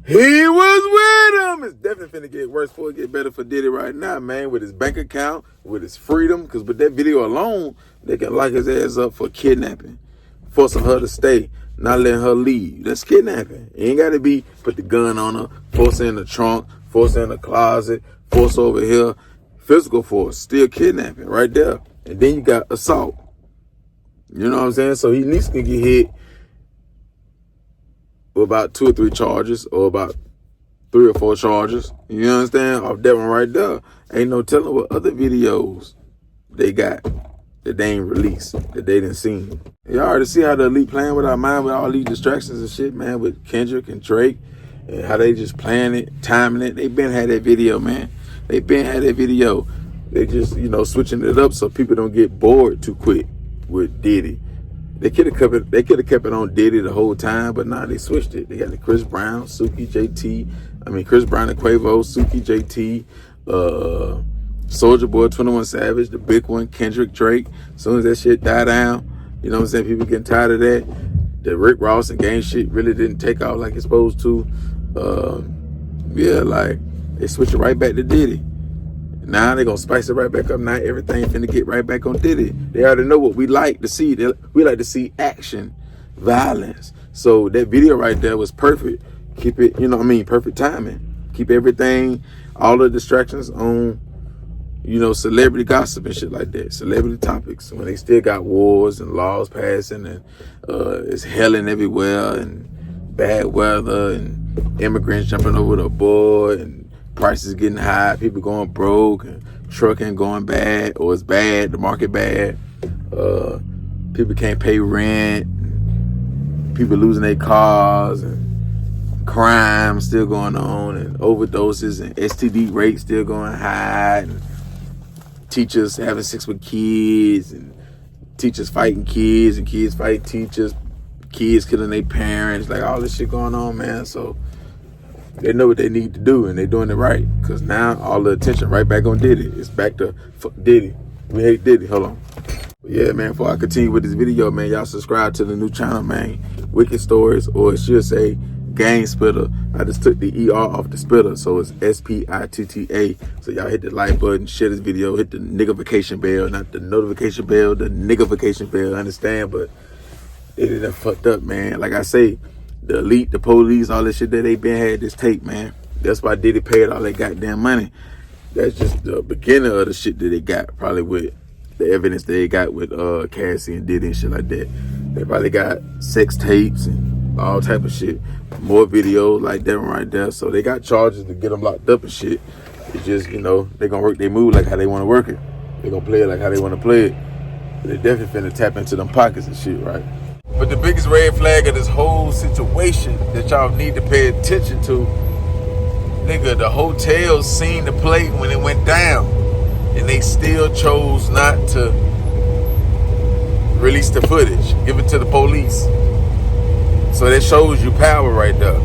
He was with him. It's definitely finna get worse before it get better for Diddy right now, man. With his bank account, with his freedom. Because with that video alone, they can lock his ass up for kidnapping. Forcing her to stay, not letting her leave. That's kidnapping. You ain't got to be put the gun on her, force her in the trunk, force her in the closet, force over here. Physical force, still kidnapping right there. And then you got assault. You know what I'm saying? So he at least can get hit with about 2 or 3 charges or about 3 or 4 charges. You understand? Off that one right there. Ain't no telling what other videos they got that they ain't released, that they didn't see. Y'all already see how the elite playing with our mind with all these distractions and shit, man, with Kendrick and Drake, and how they just playing it, timing it. They been had that video, man. They been had that video. They just, switching it up so people don't get bored too quick with Diddy. They could have kept it. They could have kept it on Diddy the whole time, but now they switched it. They got the Chris Brown, Suki, JT. Chris Brown and Quavo, Suki, JT, Soulja Boy, 21 Savage, the big one, Kendrick, Drake. As soon as that shit die down, you know what I'm saying? People getting tired of that. The Rick Ross and gang shit really didn't take off like it's supposed to. They switch it right back to Diddy. Now they gonna spice it right back up. Now everything finna get right back on Diddy. They already know what we like to see. We like to see action, violence. So that video right there was perfect. Keep it, perfect timing. Keep everything, all the distractions on, celebrity gossip and shit like that. Celebrity topics. When they still got wars and laws passing and it's helling everywhere and bad weather and immigrants jumping over the board and prices getting high, people going broke, and trucking going bad, or it's bad, the market bad. People can't pay rent, people losing their cars, and crime still going on, and overdoses, and STD rates still going high, and teachers having sex with kids, and teachers fighting kids, and kids fighting teachers, kids killing their parents, like all this shit going on, man. So they know what they need to do, and they're doing it right. Because now all the attention right back on Diddy. It's back to Diddy. We hate Diddy. Hold on. But yeah, man, before I continue with this video, man, y'all subscribe to the new channel, man. Wicked Stories, or it should say Gang Spitter. I just took the ER off the spitter, so it's SPITTA. So y'all hit the like button, share this video, hit the niggification bell, not the notification bell, the niggification bell. I understand, but they done fucked up, man. Like I say, the elite, the police, all this shit that they been had this tape, man. That's why Diddy paid all that goddamn money. That's just the beginning of the shit that they got, probably with the evidence that they got with Cassie and Diddy and shit like that. They probably got sex tapes and all type of shit. More videos like that one right there. So they got charges to get them locked up and shit. It's just, they gonna work their move like how they want to work it. They gonna play it like how they want to play it. But they definitely finna tap into them pockets and shit, right? But the biggest red flag of this whole situation that y'all need to pay attention to, nigga, the hotel seen the plate when it went down, and they still chose not to release the footage, give it to the police. So that shows you power right there.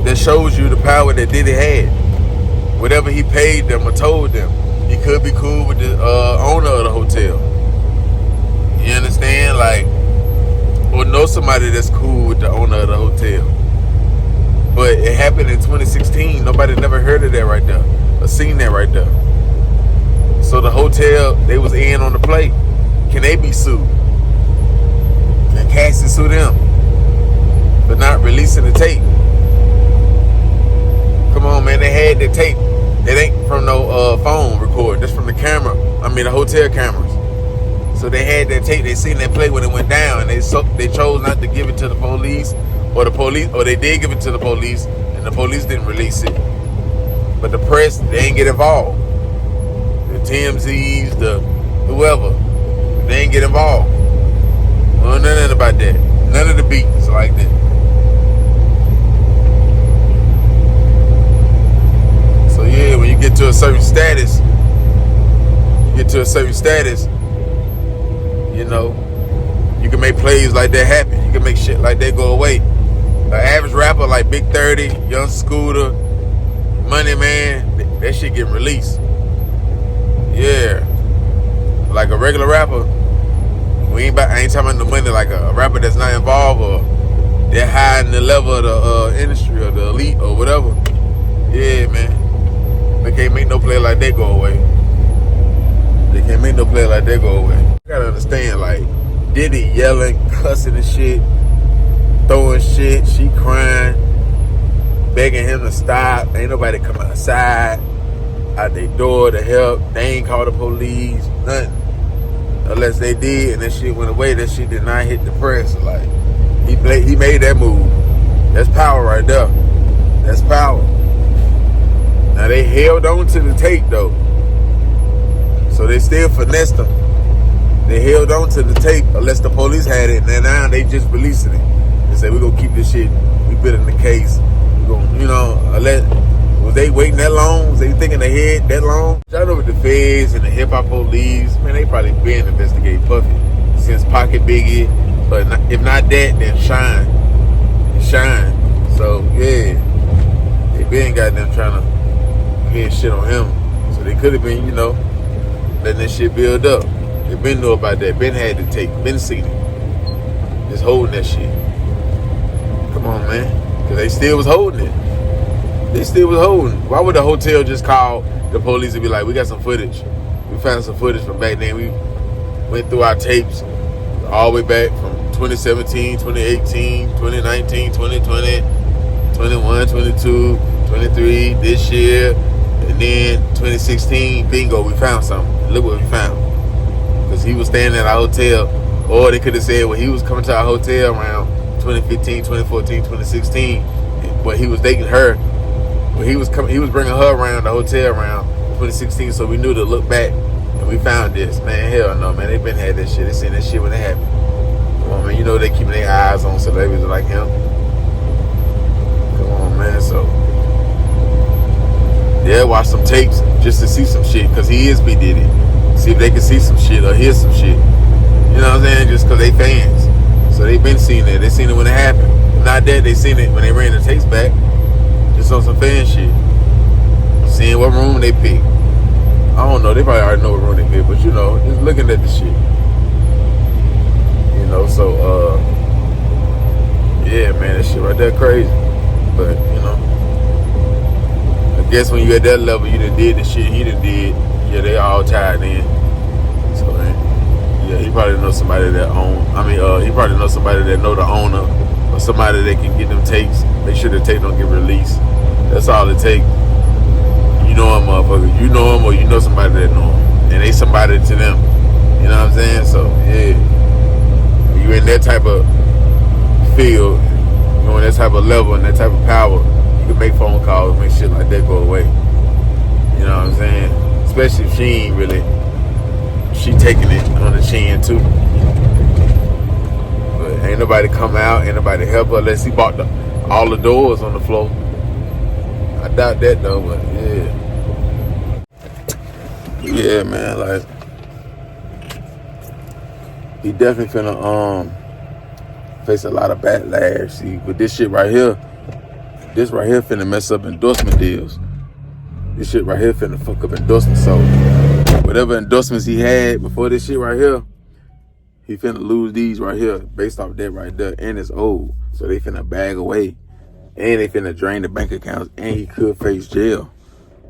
That shows you the power that Diddy had. Whatever he paid them or told them, he could be cool with the owner of the hotel. You understand? Or know somebody that's cool with the owner of the hotel. But it happened in 2016. Nobody never heard of that right there, or seen that right there. So the hotel, they was in on the plate. Can they be sued? Can Cassie sue them for not releasing the tape? Come on, man, they had the tape. It ain't from no phone record. That's from the camera. The hotel cameras. So they had that tape. They seen that play when it went down, and they chose not to give it to the police, or they did give it to the police, and the police didn't release it. But the press, they ain't get involved. The TMZs, the whoever, they ain't get involved. Well, nothing about that. None of the beats like that. So yeah, when you get to a certain status, you can make plays like that happen. You can make shit like that go away. An average rapper like Big 30, Young Scooter, Money Man, that shit getting released. Yeah. Like a regular rapper, I ain't talking about the money, like a rapper that's not involved, or they're high in the level of the industry or that go away. They can't make no play like that go away. You gotta understand, like, Diddy yelling, cussing and shit, throwing shit, she crying, begging him to stop. Ain't nobody come outside, out their door to help. They ain't call the police, nothing. Unless they did, and that shit went away. That shit did not hit the press. Like, he made that move. That's power right there. That's power. Now, they held on to the tape, though. So they still finessed them. They held on to the tape unless the police had it, and now they just releasing it. They said, we're going to keep this shit. We building the case. We're going to, was they waiting that long? Was they thinking ahead that long? Y'all know with the feds and the hip-hop police, man, they probably been investigating Puffy since Pocket Biggie. But if not that, then Shine. So, yeah. They been goddamn trying to get shit on him. So they could have been, letting that shit build up. They been know about that. Been had to take. Been seen it. Just holding that shit. Come on, man. Because they still was holding it. They still was holding. Why would the hotel just call the police and be like, we got some footage. We found some footage from back then. We went through our tapes all the way back from 2017, 2018, 2019, 2020, 21, 22, 23, this year. And then 2016, bingo, we found something. Look what we found. Because he was staying at our hotel. Or they could have said, well, he was coming to our hotel around 2015, 2014, 2016. But he was dating her. But he was bringing her around the hotel around 2016. So we knew to look back. And we found this. Man, hell no, man. They been had that shit. They seen that shit when it happened. Come on, man. They keeping their eyes on celebrities like him. Come on, man. So they'll watch some tapes just to see some shit, because he is P. Diddy. See if they can see some shit or hear some shit. You know what I'm saying? Just because they fans. So they been seeing it. They seen it when it happened. If not that, they seen it when they ran the tapes back. Just on some fan shit. Seeing what room they picked. I don't know. They probably already know what room they picked. But, just looking at the shit. So, yeah, man, that shit right there crazy. But, I guess when you at that level, you done did the shit he done did. Yeah, they all tied in. So, yeah, he probably knows somebody that he probably knows somebody that know the owner, or somebody that can get them tapes, make sure the tape don't get released. That's all it takes. You know him, motherfucker. You know him, or you know somebody that know him, and they somebody to them. You know what I'm saying? So, yeah, when you in that type of field, in that type of level and that type of power, you can make phone calls, make shit like that go away. You know what I'm saying? Especially if she taking it on the chin too. But ain't nobody come out, ain't nobody help her unless he bought all the doors on the floor. I doubt that though, but yeah. Yeah, man, like, he definitely finna face a lot of backlash. See, with this shit right here, finna mess up endorsement deals. This shit right here finna fuck up endorsements. So whatever endorsements he had before this shit right here, he finna lose these right here based off that right there. And it's old. So they finna bag away. And they finna drain the bank accounts. And he could face jail.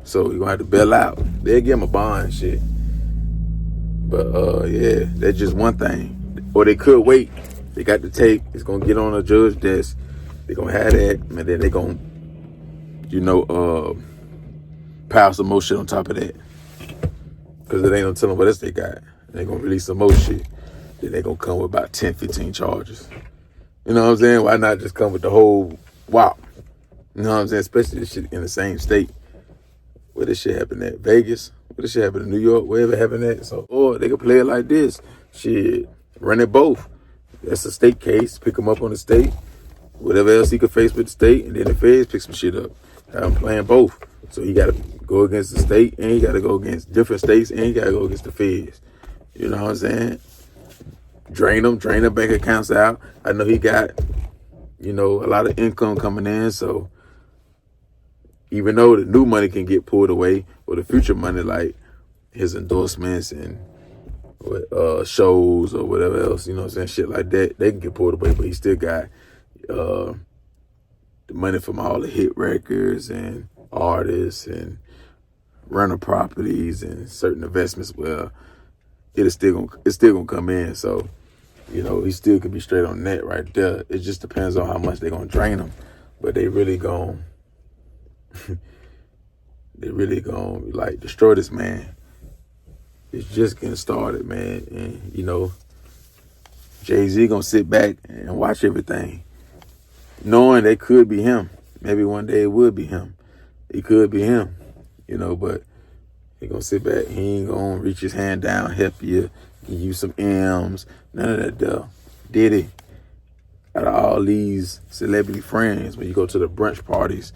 So he gonna have to bail out. They'll give him a bond and shit. But yeah, that's just one thing. Or they could wait. They got the tape. It's gonna get on a judge's desk. They gonna have that, and then they gonna, pile some more shit on top of that. Because it ain't no telling what else they got. They gonna release some more shit. Then they gonna come with about 10, 15 charges. You know what I'm saying? Why not just come with the whole wop? You know what I'm saying? Especially this shit in the same state. Where this shit happened at? Vegas? Where this shit happened in New York? Wherever it happened at? So, or they can play it like this. Shit, run it both. That's a state case. Pick them up on the state. Whatever else he could face with the state. And then the feds pick some shit up. Have him playing both. So he got to go against the state. And he got to go against different states. And he got to go against the feds. You know what I'm saying? Drain the bank accounts out. I know he got, a lot of income coming in. So even though the new money can get pulled away, or the future money, like his endorsements and shows or whatever else, shit like that, they can get pulled away, but he still got the money from all the hit records and artists and rental properties and certain investments, well, it's still gonna come in. So, you know, he still could be straight on net right there. It just depends on how much they're gonna drain him. But they really gonna like destroy this man. It's just getting started, man. And you know, Jay-Z gonna sit back and watch everything, knowing they could be him. Maybe one day it would be him. It could be him, you know, but he gonna sit back. He ain't gonna reach his hand down, help you, give you some M's, none of that stuff. Diddy, out of all these celebrity friends, when you go to the brunch parties,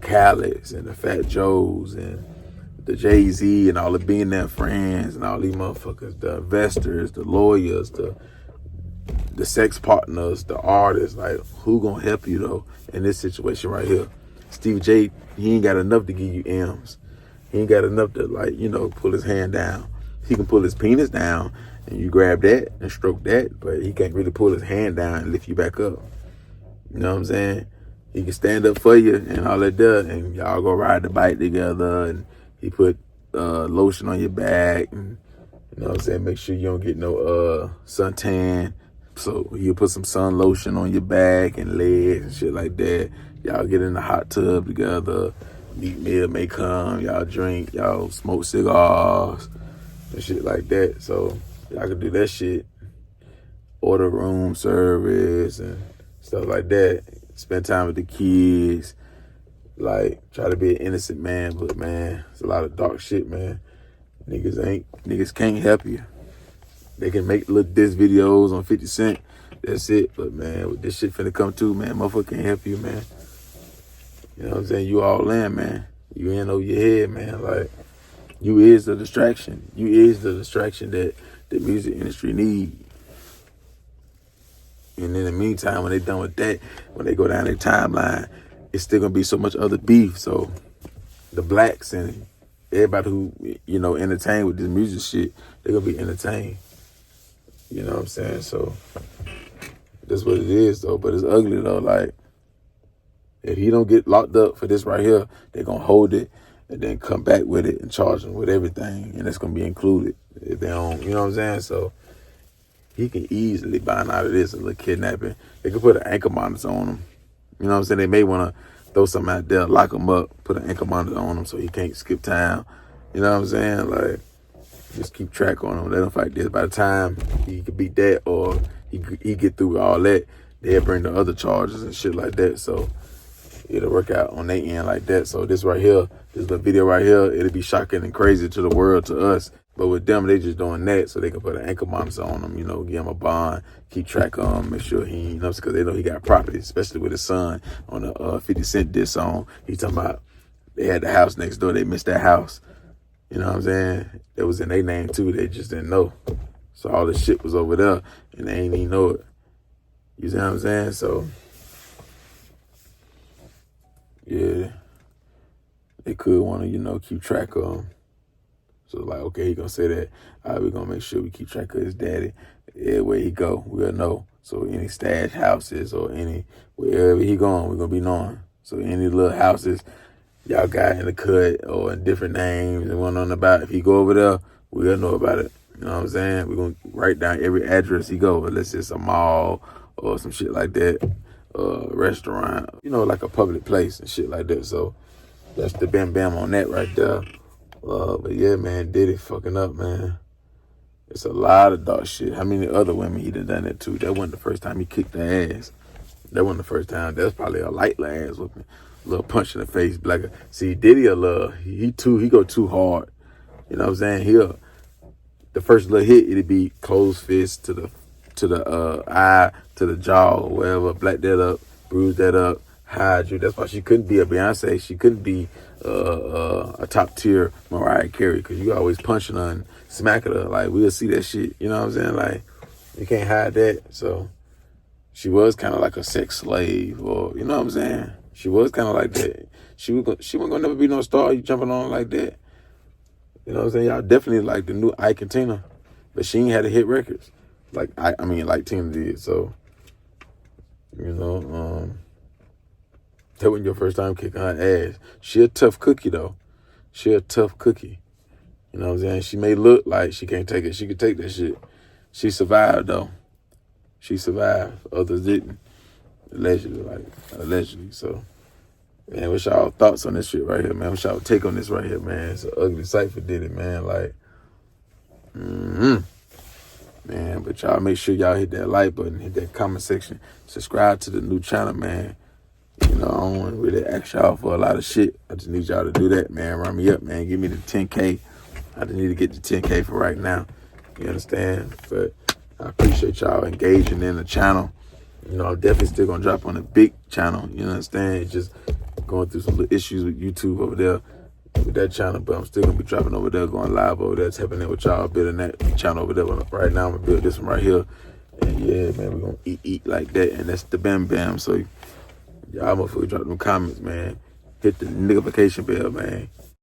Khaled's and the Fat Joes and the Jay-Z and all the billionaire friends and all these motherfuckers, the investors, the lawyers, the sex partners, the artists, like, who gonna help you though in this situation right here? Steve J, he ain't got enough to give you M's. He ain't got enough to, like, you know, pull his hand down. He can pull his penis down and you grab that and stroke that, but he can't really pull his hand down and lift you back up. You know what I'm saying? He can stand up for you and all that does, and y'all go ride the bike together, and he put lotion on your back, and you know what I'm saying, make sure you don't get no suntan. So he'll put some sun lotion on your back and legs and shit like that. Y'all get in the hot tub together. Meat meal may come. Y'all drink. Y'all smoke cigars and shit like that. So y'all can do that shit. Order room service and stuff like that. Spend time with the kids. Like, try to be an innocent man. But, man, it's a lot of dark shit, man. Niggas can't help you. They can make little diss videos on 50 Cent. That's it. But, man, with this shit finna come too, man, motherfucker can't help you, man. You know what I'm saying? You all in, man. You in over your head, man. Like, you is the distraction. You is the distraction that the music industry need. And in the meantime, when they done with that, when they go down their timeline, it's still gonna be so much other beef. So the blacks and everybody who, you know, entertained with this music shit, they're gonna be entertained. You know what I'm saying? So that's what it is, though. But it's ugly, though. Like, if he don't get locked up for this right here, they're gonna hold it and then come back with it and charge him with everything, and it's gonna be included if they don't. You know what I'm saying? So he can easily bind out of this a little kidnapping. They could put an ankle monitor on him. You know what I'm saying? They may want to throw something out there, lock him up, put an ankle monitor on him so he can't skip town. You know what I'm saying? Like, just keep track on him. Let him fight this. By the time he could beat that or he get through all that, they'll bring the other charges and shit like that. So it'll work out on their end like that. So this right here, this little video right here, it'll be shocking and crazy to the world, to us. But with them, they just doing that so they can put an ankle monitor on him, you know, give him a bond, keep track of him, make sure he, you know, because they know he got property, especially with his son on the 50 Cent diss song. He talking about they had the house next door, they missed that house. You know what I'm saying? It was in their name too, they just didn't know. So all this shit was over there and they ain't even know it. You see what I'm saying? So, yeah, they could want to, you know, keep track of him. So like, okay, he gonna say that. All right, we're gonna make sure we keep track of his daddy. Everywhere he go, we'll know. So any stash houses or any, wherever he going, we're gonna be knowing. So any little houses y'all got in the cut or in different names and one on about, if he go over there, we'll know about it. You know what I'm saying? We're gonna write down every address he go, unless it's a mall or some shit like that, restaurant, you know, like a public place and shit like that. So that's the bam bam on that right there. But yeah, man, Diddy fucking up, man. It's a lot of dark shit. How many other women he done that to? That wasn't the first time he kicked their ass. That wasn't the first time. That's probably a light ass whooping. A little punch in the face. Like, see, Diddy a little, he go too hard. You know what I'm saying? The first little hit, it'd be closed fist to the eye, to the jaw, or whatever. Black that up, bruise that up, hide you. That's why she couldn't be a Beyonce. She couldn't be a top tier Mariah Carey, because you always punching her and smacking her. Like, we'll see that shit. You know what I'm saying? Like, you can't hide that. So she was kind of like a sex slave, or, you know what I'm saying? She was kind of like that. She wasn't gonna never be no star. You jumping on like that. You know what I'm saying? Y'all definitely like the new Ike and Tina, but she ain't had to hit records like like Tina did. So, you know, that wasn't your first time kicking her ass. She a tough cookie though. She a tough cookie. You know what I'm saying? She may look like she can't take it. She could take that shit. She survived, though. She survived. Others didn't. Allegedly. So, man, what's y'all thoughts on this shit right here, man? What's y'all take on this right here, man? It's an ugly sight for Diddy, man. Like, man, but y'all make sure y'all hit that like button, hit that comment section, subscribe to the new channel, man. You know, I don't want to really ask y'all for a lot of shit. I just need y'all to do that, man. Run me up, man. Give me the 10K. I just need to get the 10K for right now. You understand? But I appreciate y'all engaging in the channel. You know, I'm definitely still going to drop on a big channel. You understand? It's just going through some little issues with YouTube over there, with that channel. But I'm still going to be dropping over there, going live over there, tapping in with y'all, building that channel over there. But right now, I'm going to build this one right here. And yeah, man, we're going to eat like that. And that's the bam bam. So y'all motherfuckers drop them comments, man. Hit the notification bell, man.